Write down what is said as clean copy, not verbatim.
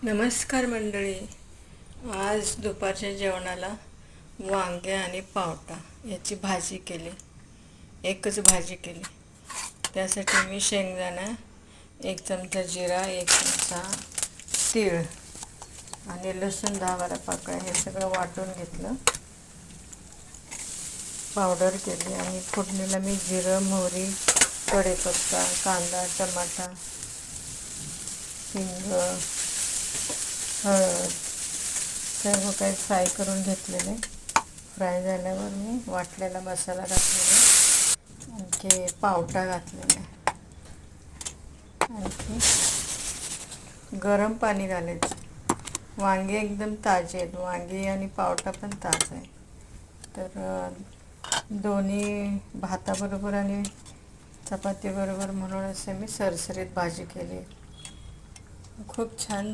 नमस्कार मंडळी. आज दुपारच्या जेवणाला वांगे आणि पावटा याची भाजी केली. एकच भाजी केली. त्यासाठी मी शेंगदाणा, 1 चमचा जिरा, 1 चमचा तीळ आणि लसूण 10-12 पाकळ्या हे सगळं वाटून घेतलं, पावडर केली. आणि फोडणीला मी जिरं, मोहरी, कढीपत्ता, कांदा, टमाटा, हिंग, हळद सर्व काही फ्राय करून घेतलेले. फ्राय झाल्यावर मी वाटलेला मसाला घातलेला, आणखी पावटा घातलेला, आणखी गरम पाणी घालायचं. वांगे एकदम ताजे आहेत, वांगे आणि पावटा पण ताजा आहे. तर दोन्ही भाताबरोबर आणि चपातीबरोबर म्हणून असे मी सरसरीत भाजी केली. खूप छान